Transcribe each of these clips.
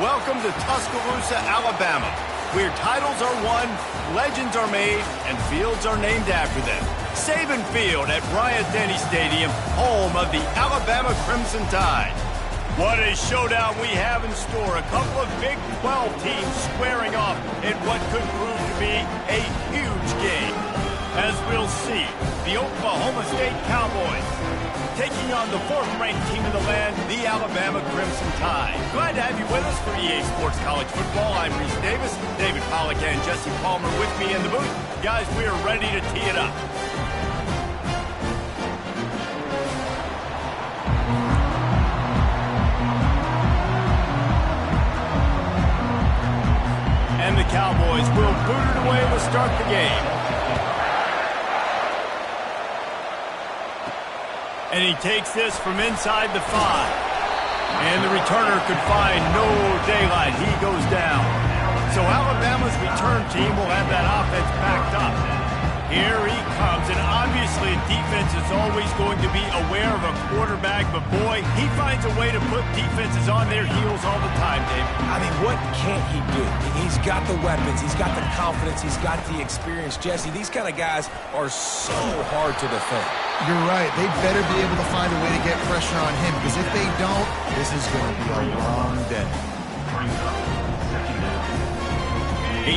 Welcome to Tuscaloosa, Alabama, where titles are won, legends are made, and fields are named after them. Saban Field at Bryant-Denny Stadium, home of the Alabama Crimson Tide. What a showdown we have in store. A couple of Big 12 teams squaring off in what could prove to be a huge game. As we'll see, the Oklahoma State Cowboys taking on the fourth-ranked team in the land, the Alabama Crimson Tide. Glad to have you with us for EA Sports College Football. I'm Reese Davis, David Pollack and Jesse Palmer with me in the booth. Guys, we are ready to tee it up. And the Cowboys will boot it away to start the game. And he takes this from inside the 5. And the returner could find no daylight. He goes down. So Alabama's return team will have that offense backed up. Here he comes. And obviously defense is always going to be aware of a quarterback. But boy, he finds a way to put defenses on their heels all the time, Dave. I mean, what can't he do? He's got the weapons. He's got the confidence. He's got the experience. Jesse, these kind of guys are so hard to defend. You're right. They better be able to find a way to get pressure on him, because if they don't, this is going to be a long day.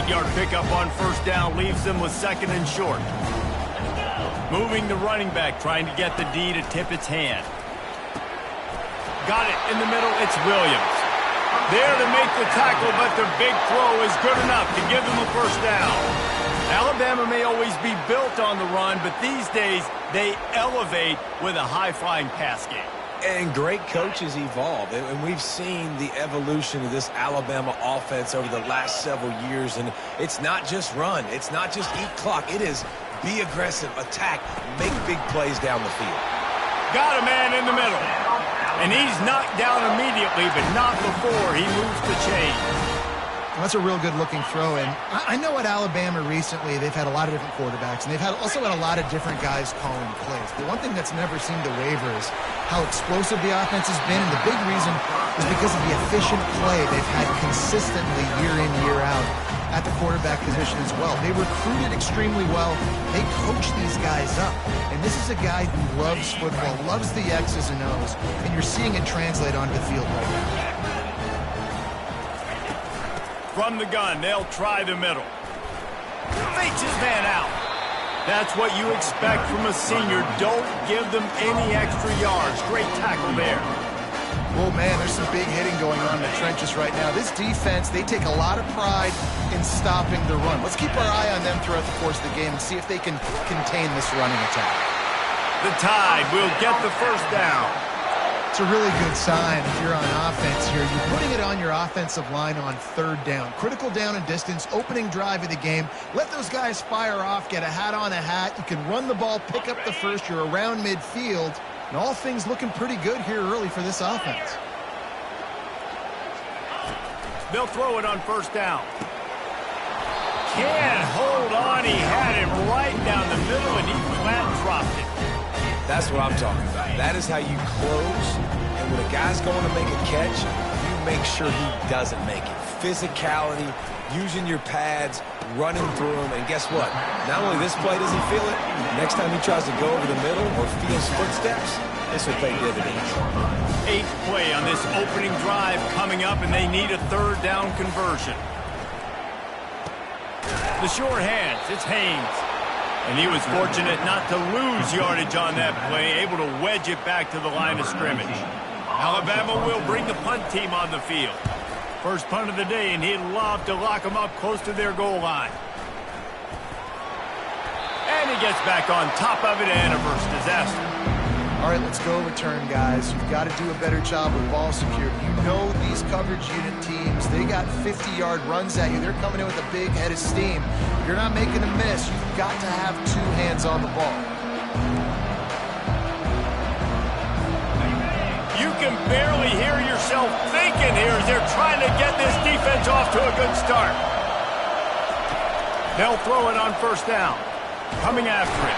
8-yard pickup on first down leaves them with second and short. Moving the running back, trying to get the D to tip its hand. Got it in the middle. It's Williams. There to make the tackle, but the big throw is good enough to give them a first down. Alabama may always be built on the run, but these days they elevate with a high-flying pass game. And great coaches evolve, and we've seen the evolution of this Alabama offense over the last several years, and it's not just run, it's not just eat clock, it is be aggressive, attack, make big plays down the field. Got a man in the middle, and he's knocked down immediately, but not before he moves the chain. That's a real good-looking throw, and I know at Alabama recently they've had a lot of different quarterbacks, and they've also had a lot of different guys calling plays. But one thing that's never seemed to waver is how explosive the offense has been, and the big reason is because of the efficient play they've had consistently year in, year out at the quarterback position as well. They recruited extremely well. They coach these guys up, and this is a guy who loves football, loves the X's and O's, and you're seeing it translate onto the field right now. From the gun, they'll try the middle. Fakes his man out. That's what you expect from a senior. Don't give them any extra yards. Great tackle there. Oh, man, there's some big hitting going on in the trenches right now. This defense, they take a lot of pride in stopping the run. Let's keep our eye on them throughout the course of the game and see if they can contain this running attack. The Tide will get the first down. It's a really good sign if you're on offense here. You're putting it on your offensive line on third down. Critical down and distance, opening drive of the game. Let those guys fire off, get a hat on a hat. You can run the ball, pick up the first. You're around midfield. And all things looking pretty good here early for this offense. They'll throw it on first down. Can't hold on. He had him right down the middle, and he flat dropped it. That's what I'm talking about. That is how you close. And when a guy's going to make a catch, you make sure he doesn't make it. Physicality, using your pads, running through them. And guess what? Not only this play does he feel it, next time he tries to go over the middle or feels footsteps, this will pay dividends. 8th play on this opening drive coming up, and they need a third down conversion. The sure hands, it's Haynes. And he was fortunate not to lose yardage on that play, able to wedge it back to the line of scrimmage. Alabama will bring the punt team on the field. First punt of the day, and he'd love to lock them up close to their goal line. And he gets back on top of it, and averts disaster. All right, let's go return, guys. You've got to do a better job with ball security. You know these coverage unit teams, they got 50-yard runs at you. They're coming in with a big head of steam. You're not making a miss. You've got to have two hands on the ball. You can barely hear yourself thinking here as they're trying to get this defense off to a good start. They'll throw it on first down. Coming after it.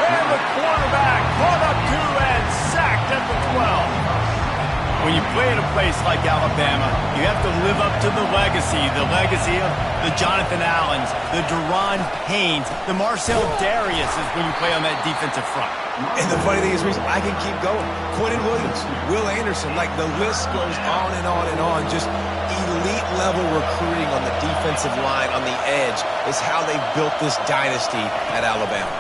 And the quarterback brought up 2 and sacked at the 12. When you play at a place like Alabama, you have to live up to the legacy of the Jonathan Allens, the Daron Paynes, the Marcel Dariuses when you play on that defensive front. And the funny thing is, Reese, I can keep going. Quentin Williams, Will Anderson, like the list goes on and on and on. Just elite-level recruiting on the defensive line, on the edge, is how they built this dynasty at Alabama.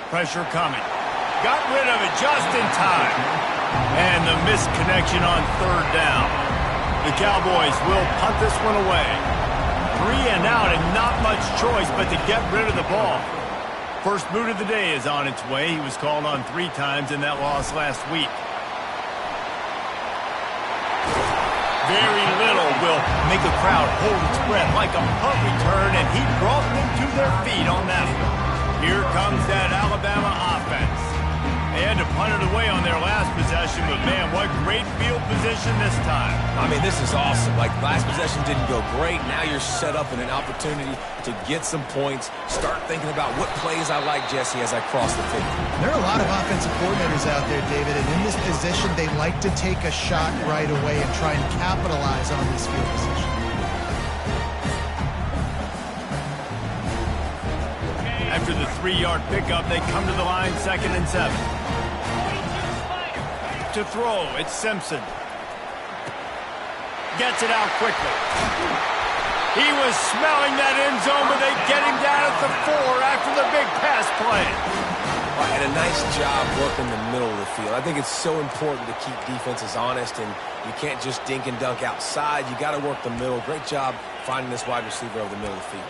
Pressure coming. Got rid of it just in time. And the missed connection on third down. The Cowboys will punt this one away. 3 and out and not much choice but to get rid of the ball. First boot of the day is on its way. He was called on 3 times in that loss last week. Very little will make a crowd hold its breath like a punt return, and he brought them to their feet on that one. Here comes that Alabama offense. They had to punt it away on their last possession, but man, what great field position this time. I mean, this is awesome. Like, last possession didn't go great. Now you're set up in an opportunity to get some points. Start thinking about what plays I like, Jesse, as I cross the field. There are a lot of offensive coordinators out there, David, and in this position, they like to take a shot right away and try and capitalize on this field position. After the 3-yard pickup, they come to the line 2nd and 7. To throw, it's Simpson. Gets it out quickly. He was smelling that end zone, but they get him down at the 4 after the big pass play. And a nice job working the middle of the field. I think it's so important to keep defenses honest, and you can't just dink and dunk outside. You got to work the middle. Great job finding this wide receiver over the middle of the field.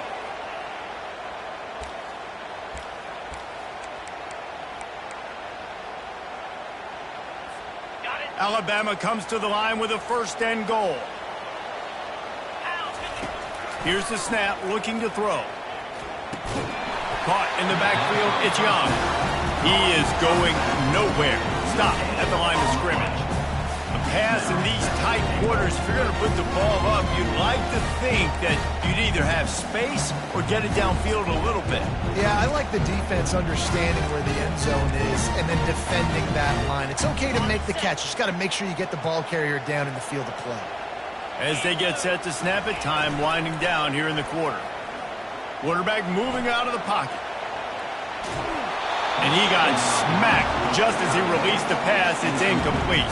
Alabama comes to the line with a 1st and goal. Here's the snap, looking to throw. Caught in the backfield, it's Young. He is going nowhere. Stop at the line of scrimmage. A pass in these tight quarters, if you're going to put the ball up, you'd like to think that you'd either have space or get it downfield a little bit. Yeah, I like the defense understanding where the end zone is and then defending that line. It's okay to make the catch. You just got to make sure you get the ball carrier down in the field of play. As they get set to snap it, time winding down here in the quarter. Quarterback moving out of the pocket. And he got smacked just as he released the pass. It's incomplete.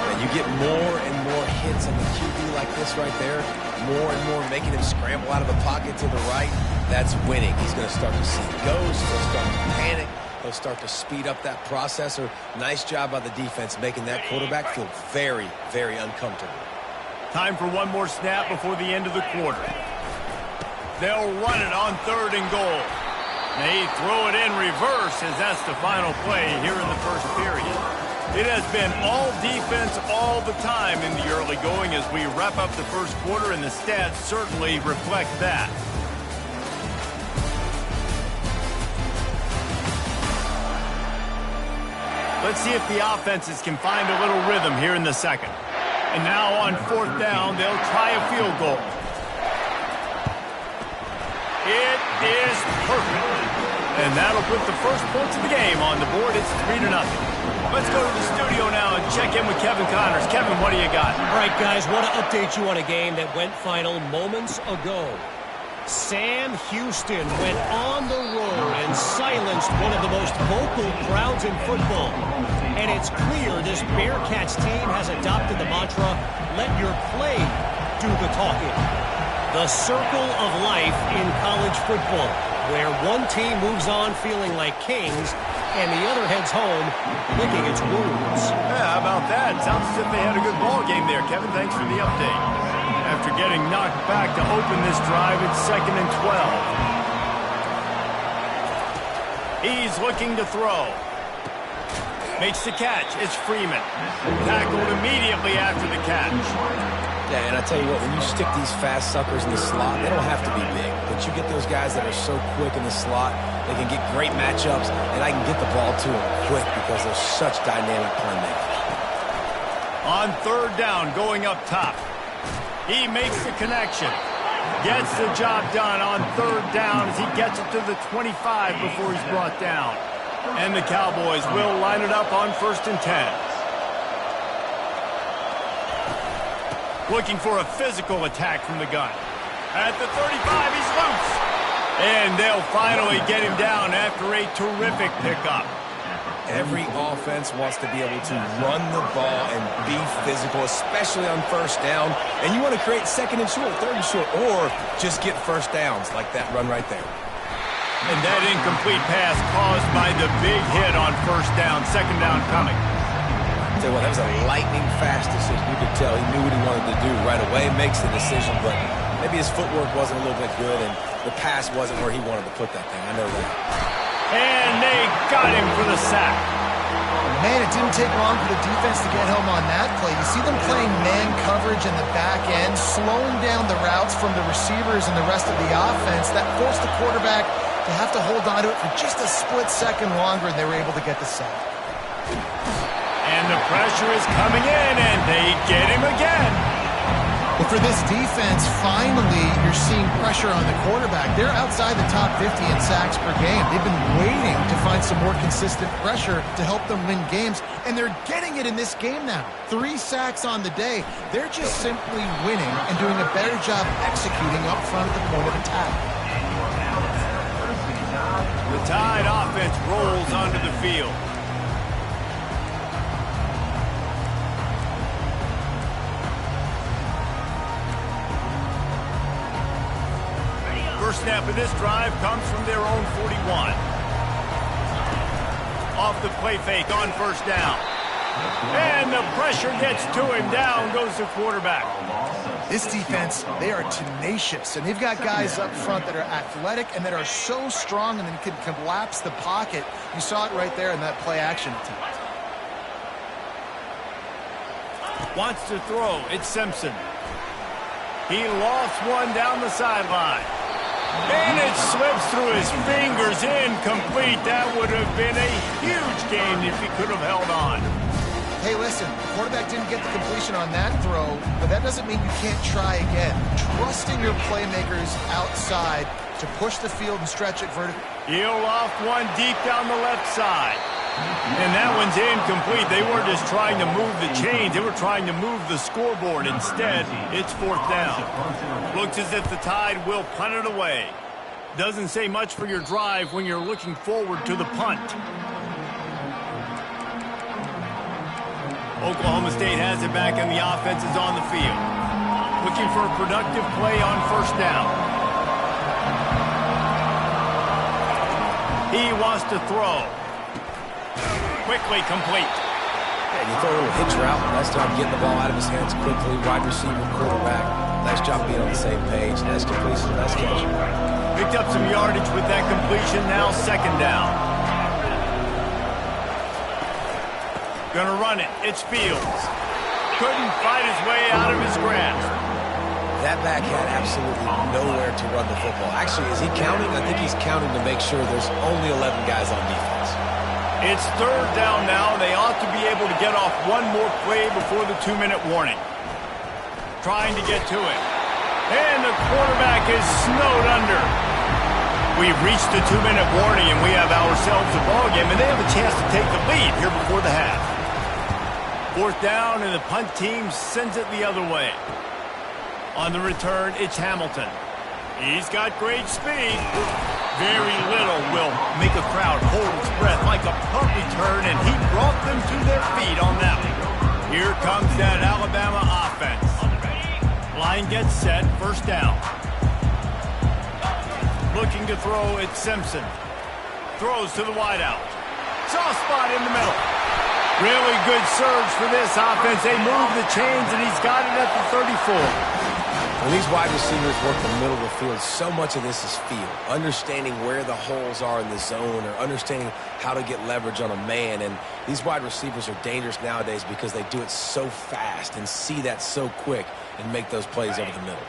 And you get more and more hits on the QB like this right there, more and more making him scramble out of the pocket to the right. That's winning. He's going to start to see ghosts. He'll start to panic. He'll start to speed up that processor. Nice job by the defense making that quarterback feel very, very uncomfortable. Time for one more snap before the end of the quarter. They'll run it on 3rd and goal. They throw it in reverse as that's the final play here in the first period. It has been all defense all the time in the early going as we wrap up the first quarter, and the stats certainly reflect that. Let's see if the offenses can find a little rhythm here in the second. And now on 4th down, they'll try a field goal. It is perfect. And that'll put the first points of the game on the board. It's 3-0. Let's go to the studio now and check in with Kevin Connors. Kevin, what do you got? All right, guys, want to update you on a game that went final moments ago. Sam Houston went on the road and silenced one of the most vocal crowds in football. And it's clear this Bearcats team has adopted the mantra, let your play do the talking. The circle of life in college football, where one team moves on feeling like kings and the other heads home licking its wounds. Yeah, how about that? Sounds as if they had a good ball game there. Kevin, thanks for the update. After getting knocked back to open this drive, it's 2nd and 12. He's looking to throw. Makes the catch. It's Freeman. Tackled immediately after the catch. Yeah, and I tell you what, when you stick these fast suckers in the slot, they don't have to be big. But you get those guys that are so quick in the slot, they can get great matchups, and I can get the ball to them quick because they're such dynamic playmakers. On 3rd down, going up top. He makes the connection. Gets the job done on 3rd down as he gets it to the 25 before he's brought down. And the Cowboys will line it up on 1st and 10. Looking for a physical attack from the gun. At the 35, he's loose. And they'll finally get him down after a terrific pickup. Every offense wants to be able to run the ball and be physical, especially on first down. And you want to create second and short, third and short, or just get first downs like that run right there. And that incomplete pass caused by the big hit on first down, second down coming. Tell you what, that was a lightning-fast decision. You could tell he knew what he wanted to do right away, makes the decision, but maybe his footwork wasn't a little bit good, and the pass wasn't where he wanted to put that thing. I know that. And they got him for the sack. Man, it didn't take long for the defense to get home on that play. You see them playing man coverage in the back end, slowing down the routes from the receivers and the rest of the offense. That forced the quarterback to have to hold on to it for just a split second longer, and they were able to get the sack. And the pressure is coming in, and they get him again. But for this defense, finally, you're seeing pressure on the quarterback. They're outside the top 50 in sacks per game. They've been waiting to find some more consistent pressure to help them win games, and they're getting it in this game now. 3 sacks on the day. They're just simply winning and doing a better job executing up front at the point of attack. The Tide offense rolls onto the field. First snap of this drive comes from their own 41. Off the play fake on first down. And the pressure gets to him. Down goes the quarterback. This defense, they are tenacious, and they've got guys up front that are athletic and that are so strong and then can collapse the pocket. You saw it right there in that play action attempt. Wants to throw. It's Simpson. He lost one down the sideline. And it slips through his fingers, incomplete. That would have been a huge gain if he could have held on. Hey, listen, the quarterback didn't get the completion on that throw, but that doesn't mean you can't try again. Trusting your playmakers outside to push the field and stretch it vertically. He'll loft one deep down the left side. And that one's incomplete. They weren't just trying to move the chains. They were trying to move the scoreboard. Instead, it's fourth down. Looks as if the Tide will punt it away. Doesn't say much for your drive when you're looking forward to the punt. Oklahoma State has it back, and the offense is on the field. Looking for a productive play on first down. He wants to throw. Quickly complete. Yeah, you throw a little hitch route. Nice job getting the ball out of his hands quickly. Wide receiver, quarterback. Nice job being on the same page. Nice completion, nice catch. Picked up some yardage with that completion. Now second down. Gonna run it. It's Fields. Couldn't fight his way out of his grasp. That back had absolutely nowhere to run the football. Actually, is he counting? I think he's counting to make sure there's only 11 guys on defense. It's third down now. They ought to be able to get off one more play before the 2-minute warning. Trying to get to it. And the quarterback is snowed under. We've reached the 2-minute warning, and we have ourselves a ball game, and they have a chance to take the lead here before the half. Fourth down, and the punt team sends it the other way. On the return, it's Hamilton. He's got great speed. Very little will make a crowd hold its breath like a punt return, and he brought them to their feet on that one. Here comes that Alabama offense. Line gets set, first down. Looking to throw, it's Simpson. Throws to the wideout. Soft spot in the middle. Really good surge for this offense. They move the chains, and he's got it at the 34. When these wide receivers work the middle of the field, so much of this is feel. Understanding where the holes are in the zone or understanding how to get leverage on a man. And these wide receivers are dangerous nowadays because they do it so fast and see that so quick and make those plays over the middle.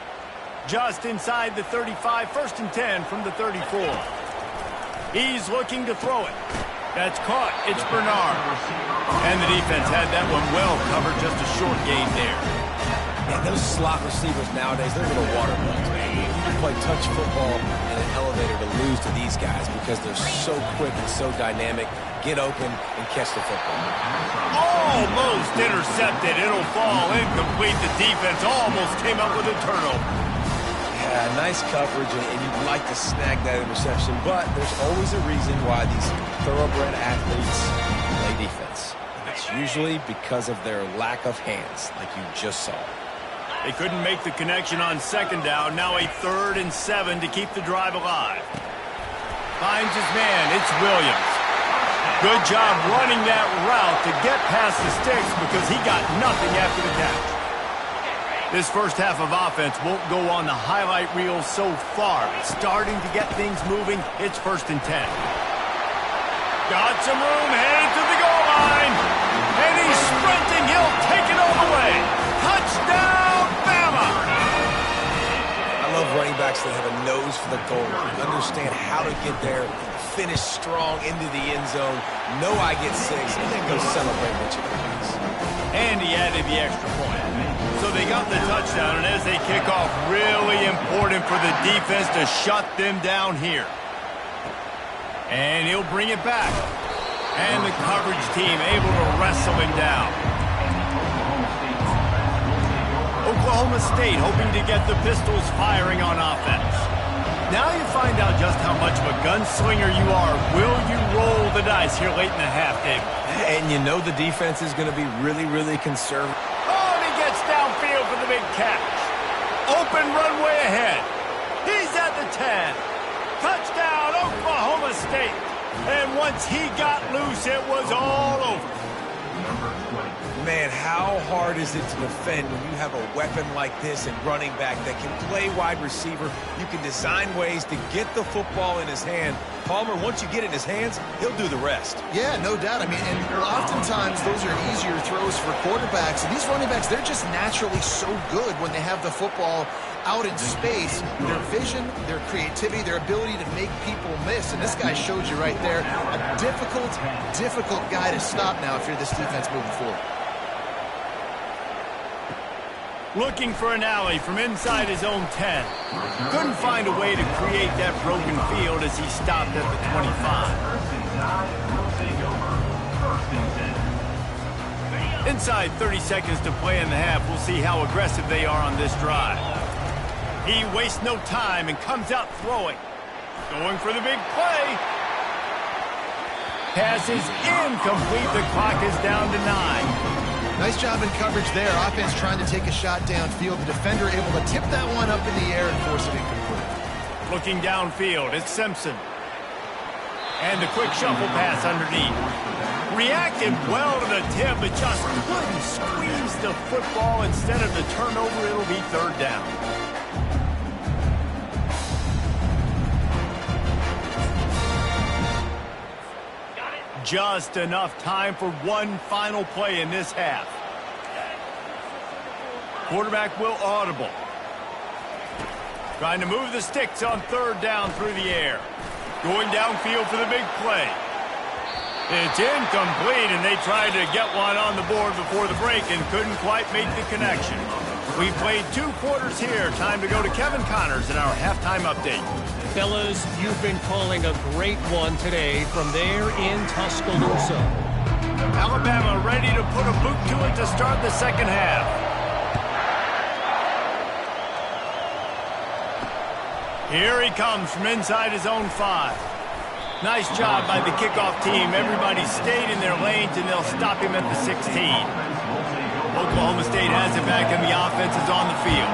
Just inside the 35, first and 10 from the 34. He's looking to throw it. That's caught. It's Bernard. And the defense had that one well covered, just a short gain there. And those slot receivers nowadays, they're little water bugs, man. You can play touch football in an elevator to lose to these guys because they're so quick and so dynamic. Get open and catch the football. Almost intercepted. It'll fall incomplete. The defense almost came up with a turnover. Yeah, nice coverage, and you'd like to snag that interception, but there's always a reason why these thoroughbred athletes play defense. And it's usually because of their lack of hands, like you just saw. They couldn't make the connection on second down. Now a 3rd and 7 to keep the drive alive. Finds his man. It's Williams. Good job running that route to get past the sticks because he got nothing after the catch. This first half of offense won't go on the highlight reel so far. It's starting to get things moving. It's 1st and 10. Got some room, headed to the goal line. And he's sprinting. He'll take it all the way. Touchdown, Bama! I love running backs that have a nose for the goal line. Understand how to get there, finish strong into the end zone, know I get 6, and then go celebrate with you guys. And he added the extra point. So they got the touchdown, and as they kick off, really important for the defense to shut them down here. And he'll bring it back. And the coverage team able to wrestle him down. Oklahoma State hoping to get the Pistols firing on offense. Now you find out just how much of a gunslinger you are. Will you roll the dice here late in the half, Dave? And you know the defense is going to be really, really conservative. Oh, and he gets downfield for the big catch. Open runway ahead. He's at the 10. Touchdown, Oklahoma State. And once he got loose, it was all over. Man, how hard is it to defend when you have a weapon like this and running back that can play wide receiver? You can design ways to get the football in his hand. Palmer, once you get it in his hands, he'll do the rest. Yeah, no doubt. I mean, and oftentimes those are easier throws for quarterbacks. And these running backs, they're just naturally so good when they have the football out in space. Their vision, their creativity, their ability to make people miss. And this guy showed you right there, a difficult guy to stop now if you're this defense moving forward. Looking for an alley from inside his own 10. Couldn't find a way to create that broken field as he stopped at the 25. Inside 30 seconds to play in the half. We'll see how aggressive they are on this drive. He wastes no time and comes out throwing. Going for the big play. Pass is incomplete. The clock is down to 9. Nice job in coverage there. Offense trying to take a shot downfield. The defender able to tip that one up in the air and force it incomplete. Looking downfield, it's Simpson. And the quick shuffle pass underneath. Reacted well to the tip, but just couldn't squeeze the football. Instead of the turnover, it'll be 3rd down. Just enough time for one final play in this half. Quarterback will audible. Trying to move the sticks on 3rd down through the air. Going downfield for the big play. It's incomplete, and they tried to get one on the board before the break and couldn't quite make the connection. We played 2 quarters here. Time to go to Kevin Connors in our halftime update. Fellas, you've been calling a great one today from there in Tuscaloosa. Alabama ready to put a boot to it to start the second half. Here he comes from inside his own 5. Nice job by the kickoff team. Everybody stayed in their lanes, and they'll stop him at the 16. Oklahoma State has it back, and the offense is on the field.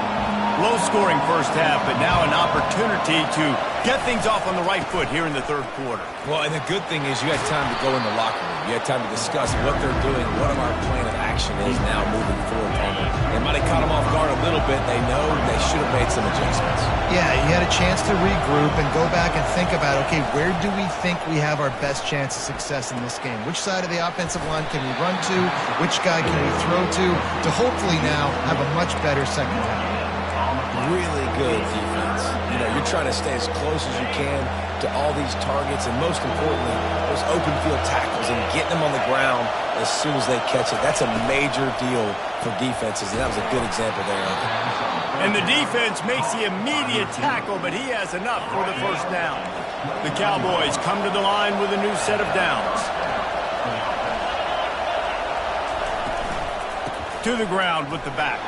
Low-scoring first half, but now an opportunity to get things off on the right foot here in the 3rd quarter. Well, and the good thing is you had time to go in the locker room. You had time to discuss what they're doing, what our plan of action is now moving forward. They might have caught them off guard a little bit. They know they should have made some adjustments. Yeah, you had a chance to regroup and go back and think about, okay, where do we think we have our best chance of success in this game? Which side of the offensive line can we run to? Which guy can we throw to hopefully now have a much better second half? Really good defense. You know, you're trying to stay as close as you can to all these targets, and most importantly, those open field tackles and getting them on the ground as soon as they catch it. That's a major deal for defenses, and that was a good example there. And the defense makes the immediate tackle, but he has enough for the first down. The Cowboys come to the line with a new set of downs. To the ground with the back.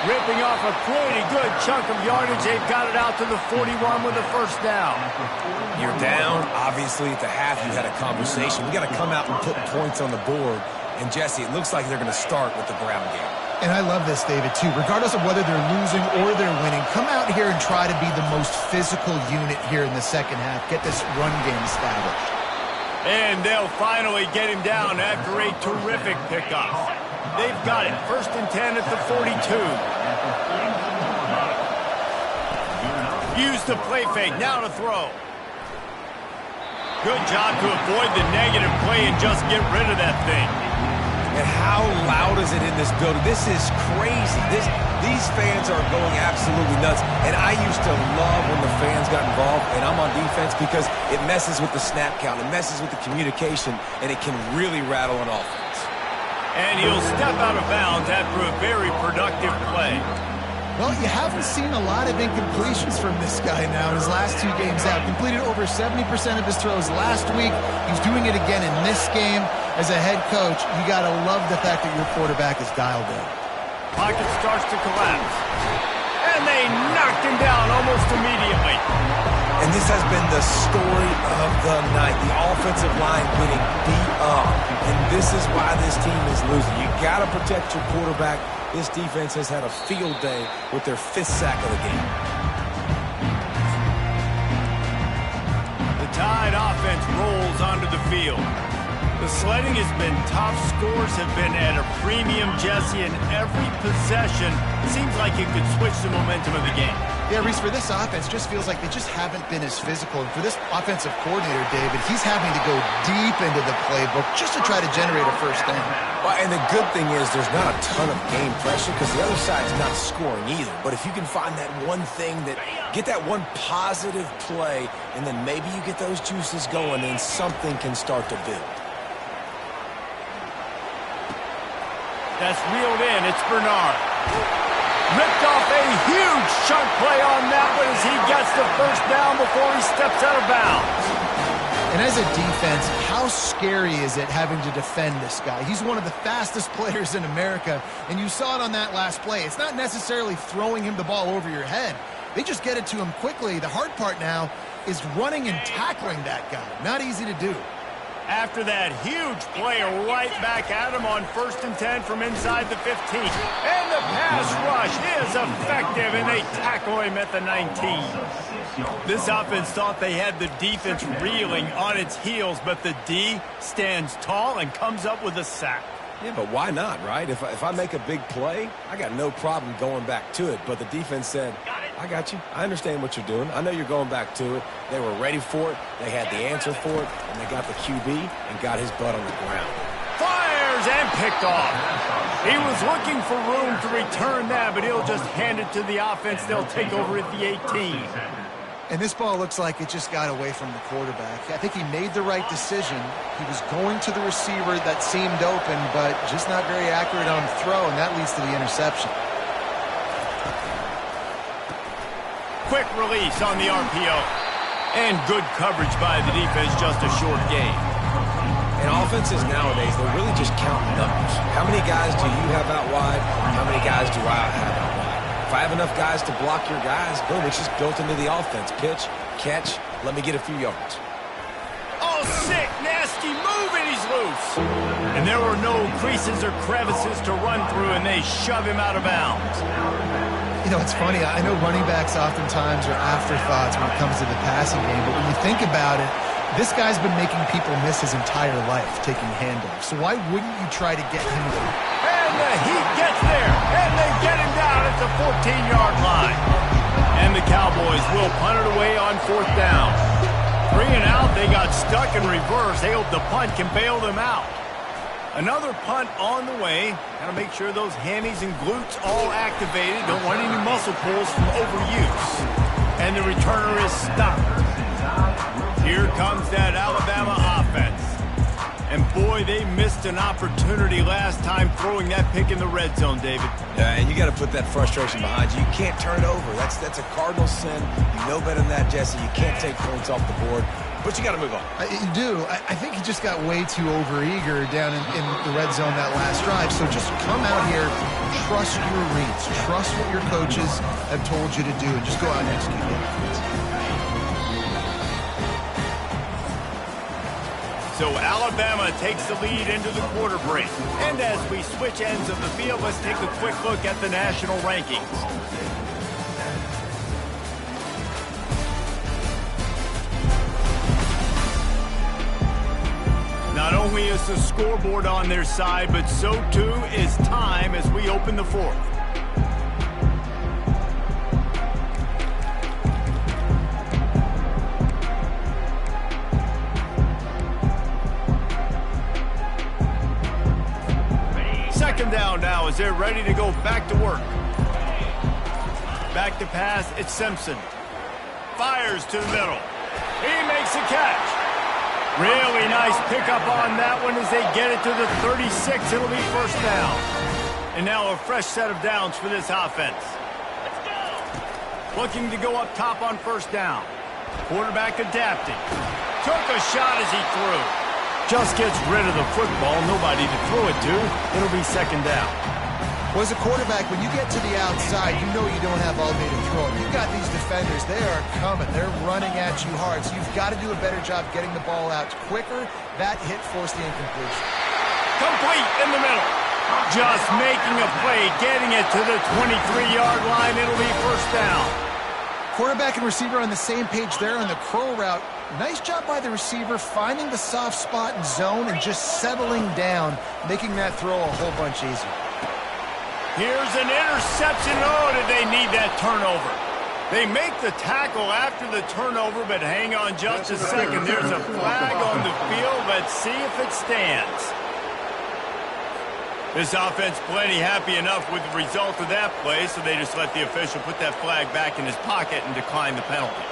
Ripping off a pretty good chunk of yardage. They've got it out to the 41 with the first down. You're down. Obviously, at the half, you had a conversation. We got to come out and put points on the board. And, Jesse, it looks like they're going to start with the ground game. And I love this, David, too. Regardless of whether they're losing or they're winning, come out here and try to be the most physical unit here in the second half. Get this run game established. And they'll finally get him down after a terrific pickup. They've got it. 1st and 10 at the 42. Use the play fake. Now to throw. Good job to avoid the negative play and just get rid of that thing. And how loud is it in this building? This is crazy. These fans are going absolutely nuts. And I used to love when the fans got involved, and I'm on defense because it messes with the snap count. It messes with the communication, and it can really rattle an offense. And he'll step out of bounds after a very productive play. Well, you haven't seen a lot of incompletions from this guy now in his last 2 games out. Completed over 70% of his throws last week. He's doing it again in this game. As a head coach, you got to love the fact that your quarterback is dialed in. Pocket starts to collapse. And they knocked him down almost immediately. And this has been the story of the night. The offensive line getting beat up. And this is why this team is losing. You got to protect your quarterback. This defense has had a field day with their 5th sack of the game. The Tide offense rolls onto the field. The sledding has been tough. Scores have been at a premium, Jesse, and every possession seems like it could switch the momentum of the game. Yeah, Reese, for this offense, just feels like they just haven't been as physical. And for this offensive coordinator, David, he's having to go deep into the playbook just to try to generate a first down. Well, and the good thing is there's not a ton of game pressure because the other side's not scoring either. But if you can find that one thing get that one positive play, and then maybe you get those juices going, and something can start to build. That's reeled in. It's Bernard. Ripped off a huge chunk play on that one as he gets the first down before he steps out of bounds. And as a defense, how scary is it having to defend this guy? He's one of the fastest players in America, and you saw it on that last play. It's not necessarily throwing him the ball over your head. They just get it to him quickly. The hard part now is running and tackling that guy. Not easy to do. After that huge play right back at him on 1st and 10 from inside the 15. And the pass rush is effective, and they tackle him at the 19. This offense thought they had the defense reeling on its heels, but the D stands tall and comes up with a sack. Yeah, but why not, right? If I make a big play, I got no problem going back to it. But the defense said, I got you. I understand what you're doing. I know you're going back to it. They were ready for it. They had the answer for it. And they got the QB and got his butt on the ground. Fires and picked off. He was looking for room to return that, but he'll just hand it to the offense. They'll take over at the 18. And this ball looks like it just got away from the quarterback. I think he made the right decision. He was going to the receiver that seemed open, but just not very accurate on the throw, and that leads to the interception. Quick release on the RPO. And good coverage by the defense, just a short gain. And offenses nowadays, they're really just counting numbers. How many guys do you have out wide? How many guys do I have out wide? If I have enough guys to block your guys, boom, it's just built into the offense. Pitch, catch, let me get a few yards. Oh, sick, nasty move, and he's loose. And there were no creases or crevices to run through, and they shove him out of bounds. You know, it's funny. I know running backs oftentimes are afterthoughts when it comes to the passing game, but when you think about it, this guy's been making people miss his entire life taking handoffs. So why wouldn't you try to get him there? And the Heat gets there, and they get him down at the 14-yard line. And the Cowboys will punt it away on 4th down. 3 and out, they got stuck in reverse. They hope the punt can bail them out. Another punt on the way. Got to make sure those hammies and glutes all activated. Don't want any muscle pulls from overuse. And the returner is stopped. Here comes that Alabama offense. And boy, they missed an opportunity last time throwing that pick in the red zone, David. Yeah, and you got to put that frustration behind you. You can't turn it over. That's a cardinal sin. You know better than that, Jesse. You can't take points off the board. But you got to move on. You do. I think he just got way too overeager down in the red zone that last drive. So just come out here, trust your reads, trust what your coaches have told you to do, and just go out and execute it. So Alabama takes the lead into the quarter break. And as we switch ends of the field, let's take a quick look at the national rankings. Not only is the scoreboard on their side, but so too is time as we open the fourth. Second down now as they're ready to go back to work. Back to pass, it's Simpson. Fires to the middle. He makes a catch. Really nice pickup on that one as they get it to the 36. It'll be first down. And now a fresh set of downs for this offense. Looking to go up top on first down. Quarterback adapting. Took a shot as he threw. Just gets rid of the football. Nobody to throw it to. It'll be second down. Well, as a quarterback, when you get to the outside, you know you don't have all day to throw it. You've got these defenders. They are coming. They're running at you hard. So you've got to do a better job getting the ball out quicker. That hit forced the incompletion. Complete in the middle. Just making a play, getting it to the 23-yard line. It'll be first down. Quarterback and receiver on the same page there on the curl route. Nice job by the receiver finding the soft spot in zone and just settling down, making that throw a whole bunch easier. Here's an interception. Oh, did they need that turnover? They make the tackle after the turnover, but hang on just a second. There's a flag on the field. Let's see if it stands. This offense plenty happy enough with the result of that play, so they just let the official put that flag back in his pocket and decline the penalty.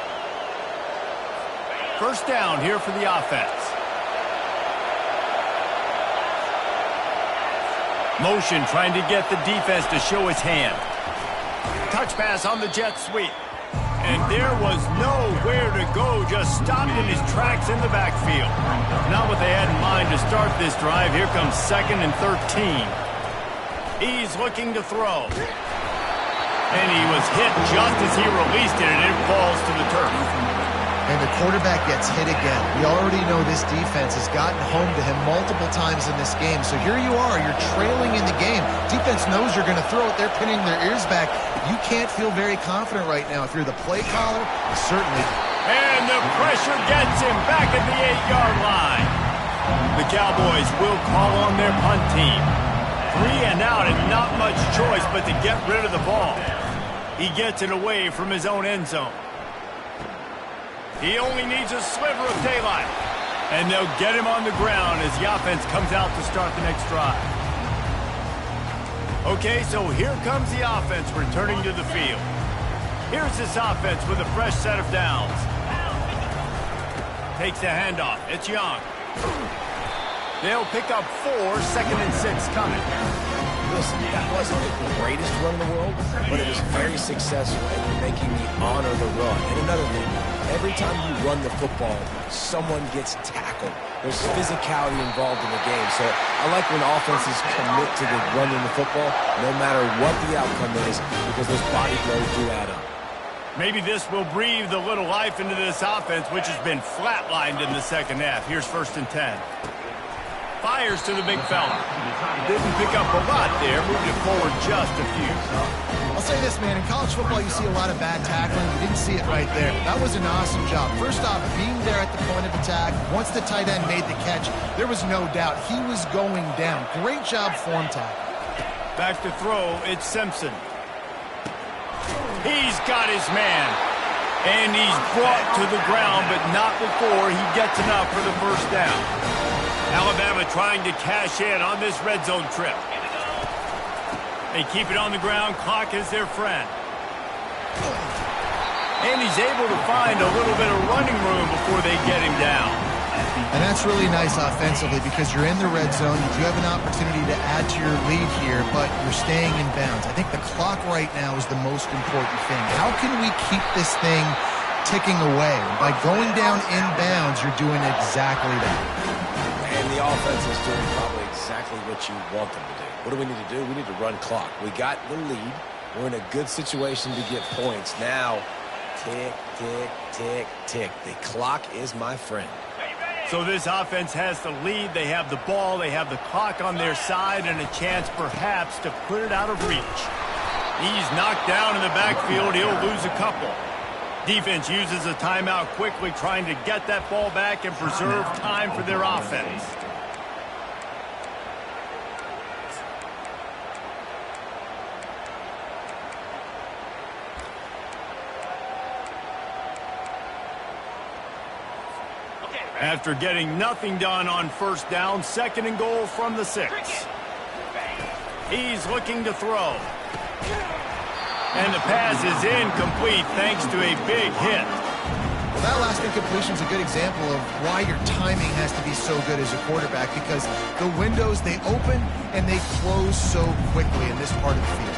First down here for the offense. Motion trying to get the defense to show his hand. Touch pass on the jet sweep. And there was nowhere to go, just stopped in his tracks in the backfield. Not what they had in mind to start this drive. Here comes 2nd and 13. He's looking to throw. And he was hit just as he released it, and it falls to the turf. And the quarterback gets hit again. We already know this defense has gotten home to him multiple times in this game. So here you are, you're trailing in the game. Defense knows you're going to throw it. They're pinning their ears back. You can't feel very confident right now. If you're the play caller, certainly. And the pressure gets him back at the 8-yard line. The Cowboys will call on their punt team. 3 and out and not much choice but to get rid of the ball. He gets it away from his own end zone. He only needs a sliver of daylight. And they'll get him on the ground as the offense comes out to start the next drive. Okay, so here comes the offense returning to the field. Here's this offense with a fresh set of downs. Takes the handoff. It's Young. They'll pick up 4, 2nd and 6 coming. Listen, that wasn't the greatest run in the world, but it was very successful in making me honor the run. And another thing, every time you run the football, someone gets tackled. There's physicality involved in the game. So I like when offenses commit to the running the football, no matter what the outcome is, because those body blows do add up. Maybe this will breathe a little life into this offense, which has been flatlined in the second half. Here's 1st and 10. Fires to the big fella. Didn't pick up a lot there, moved it forward just a few. I'll say this, man. In college football, you see a lot of bad tackling. You didn't see it right there. That was an awesome job. First off, being there at the point of attack. Once the tight end made the catch, there was no doubt he was going down. Great job form tackle. Back to throw, it's Simpson. He's got his man. And he's brought to the ground, but not before he gets enough for the first down. Alabama trying to cash in on this red zone trip. They keep it on the ground. Clock is their friend. And he's able to find a little bit of running room before they get him down. And that's really nice offensively because you're in the red zone. You do have an opportunity to add to your lead here, but you're staying in bounds. I think the clock right now is the most important thing. How can we keep this thing ticking away? By going down in bounds, you're doing exactly that. And the offense is doing probably exactly what you want them to do. What do we need to do? We need to run clock. We got the lead. We're in a good situation to get points. Now, tick, tick, tick, tick. The clock is my friend. So this offense has the lead. They have the ball. They have the clock on their side and a chance perhaps to put it out of reach. He's knocked down in the backfield. He'll lose a couple. Defense uses a timeout quickly, trying to get that ball back and preserve time for their offense. After getting nothing done on first down, 2nd and goal from the 6. He's looking to throw. And the pass is incomplete thanks to a big hit. Well, that last incompletion is a good example of why your timing has to be so good as a quarterback, because the windows, they open and they close so quickly in this part of the field.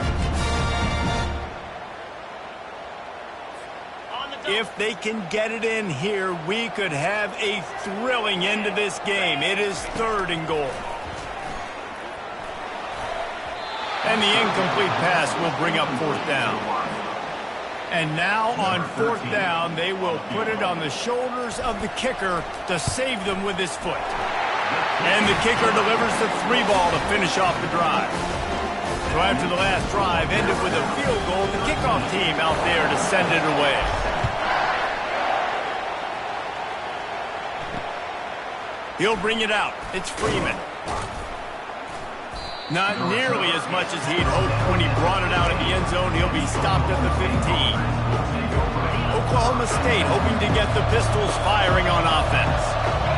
If they can get it in here, we could have a thrilling end to this game. It is 3rd and goal. And the incomplete pass will bring up 4th down. And now on 4th down, they will put it on the shoulders of the kicker to save them with his foot. And the kicker delivers the 3 ball to finish off the drive. So after the last drive ended with a field goal, the kickoff team out there to send it away. He'll bring it out. It's Freeman. Not nearly as much as he'd hoped when he brought it out in the end zone. He'll be stopped at the 15. Oklahoma State hoping to get the Pistols firing on offense.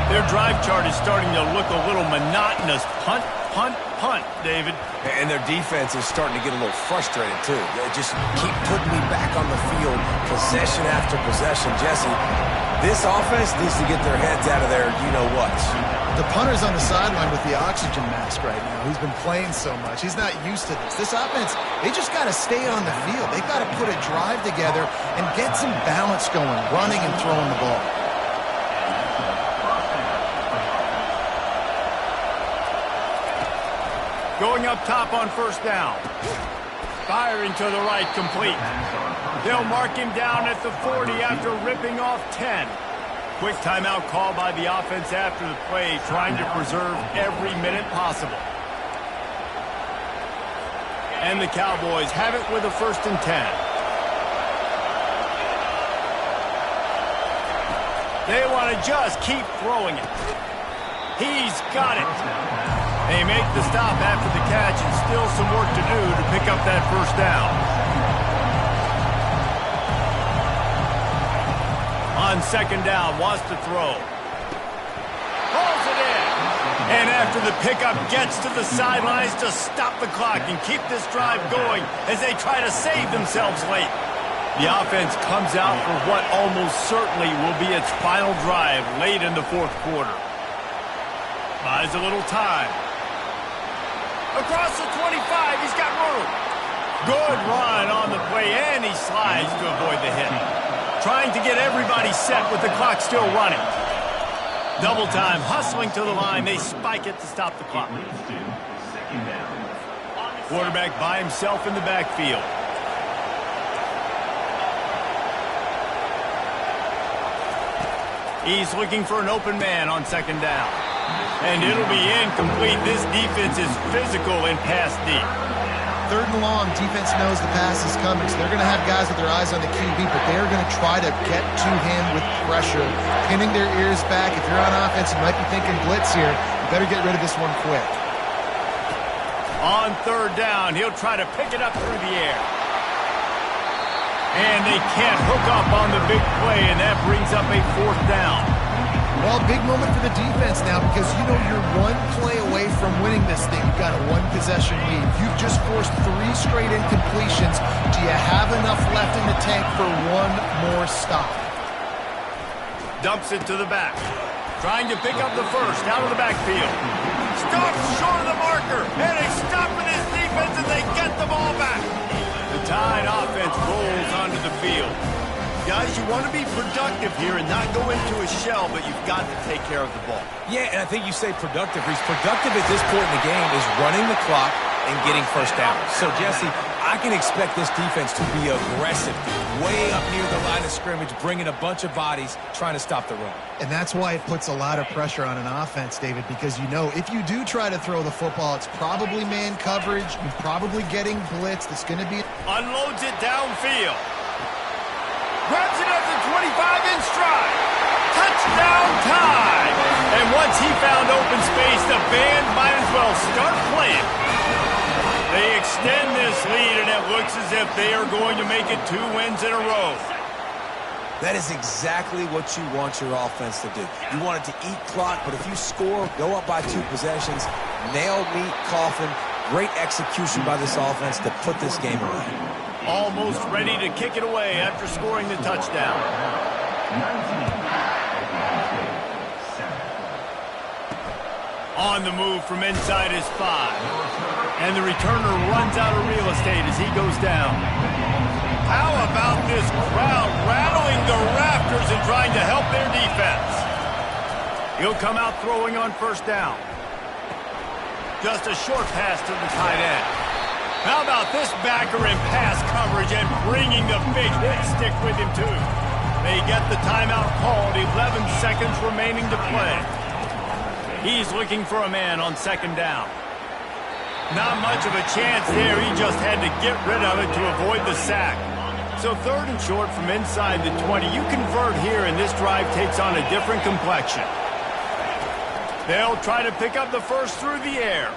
Their drive chart is starting to look a little monotonous. Punt, punt, punt, David. And their defense is starting to get a little frustrated, too. They just keep putting me back on the field, possession after possession. Jesse, this offense needs to get their heads out of there, you-know-what. The punter's on the sideline with the oxygen mask right now. He's been playing so much. He's not used to this. This offense, they just got to stay on the field. They've got to put a drive together and get some balance going, running and throwing the ball. Going up top on first down. Firing to the right, complete. They'll mark him down at the 40 after ripping off 10. Quick timeout call by the offense after the play, trying to preserve every minute possible. And the Cowboys have it with a 1st and 10. They want to just keep throwing it. He's got it. They make the stop after the catch, and still some work to do to pick up that 1st down. On 2nd down, wants to throw. Pulls it in. And after the pickup, gets to the sidelines to stop the clock and keep this drive going as they try to save themselves late. The offense comes out for what almost certainly will be its final drive late in the 4th quarter. Buys a little time. Across the 25, he's got room. Good run on the play, and he slides to avoid the hit. Trying to get everybody set with the clock still running. Double time, hustling to the line. They spike it to stop the clock. Quarterback by himself in the backfield. He's looking for an open man on 2nd down. And it'll be incomplete. This defense is physical and pass deep. 3rd and long, defense knows the pass is coming, so they're going to have guys with their eyes on the QB, but they're going to try to get to him with pressure, pinning their ears back. If you're on offense, you might be thinking blitz here. You better get rid of this one quick. On 3rd down, he'll try to pick it up through the air. And they can't hook up on the big play, and that brings up a 4th down. Well, big moment for the defense now because you know you're one play away from winning this thing. You've got a one-possession lead. You've just forced 3 straight incompletions. Do you have enough left in the tank for one more stop? Dumps it to the back. Trying to pick up the first out of the backfield. Stops short of the marker. And they stop in his defense and they get the ball back. The Tide offense rolls onto the field. Guys, you want to be productive here and not go into a shell, but you've got to take care of the ball. Yeah, and I think you say productive, Reese. Productive at this point in the game is running the clock and getting first down. So, Jesse, I can expect this defense to be aggressive, way up near the line of scrimmage, bringing a bunch of bodies, trying to stop the run. And that's why it puts a lot of pressure on an offense, David, because you know if you do try to throw the football, it's probably man coverage. You're probably getting blitzed. It's going to be... Unloads it downfield. Grabs it up to 25 in stride. Touchdown Tide. And once he found open space, the band might as well start playing. They extend this lead, and it looks as if they are going to make it 2 wins in a row. That is exactly what you want your offense to do. You want it to eat clock, but if you score, go up by 2 possessions, nail, meet, coffin, great execution by this offense to put this game away. Almost ready to kick it away after scoring the touchdown. On the move from inside his 5. And the returner runs out of real estate as he goes down. How about this crowd rattling the rafters and trying to help their defense? He'll come out throwing on first down. Just a short pass to the tight end. How about this backer in pass coverage and bringing the big hit stick with him, too? They get the timeout called, 11 seconds remaining to play. He's looking for a man on second down. Not much of a chance there. He just had to get rid of it to avoid the sack. So 3rd and short from inside the 20. You convert here, and this drive takes on a different complexion. They'll try to pick up the first through the air.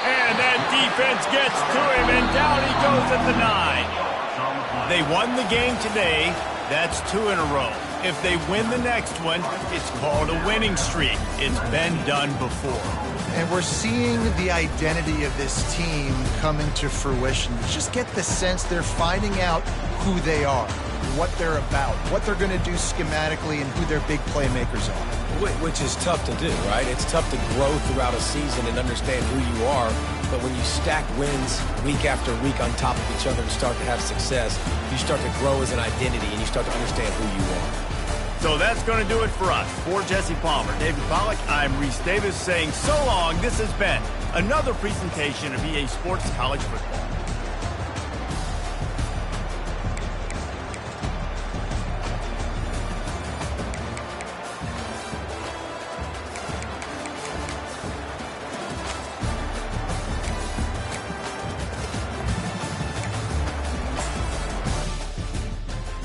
And that defense gets to him, and down he goes at the 9. They won the game today. That's 2 in a row. If they win the next one, it's called a winning streak. It's been done before. And we're seeing the identity of this team come into fruition. You just get the sense they're finding out who they are, what they're about, what they're going to do schematically, and who their big playmakers are. Which is tough to do, right? It's tough to grow throughout a season and understand who you are, but when you stack wins week after week on top of each other and start to have success, you start to grow as an identity and you start to understand who you are. So that's going to do it for us. For Jesse Palmer, David Pollack, I'm Reese Davis saying so long. This has been another presentation of EA Sports College Football.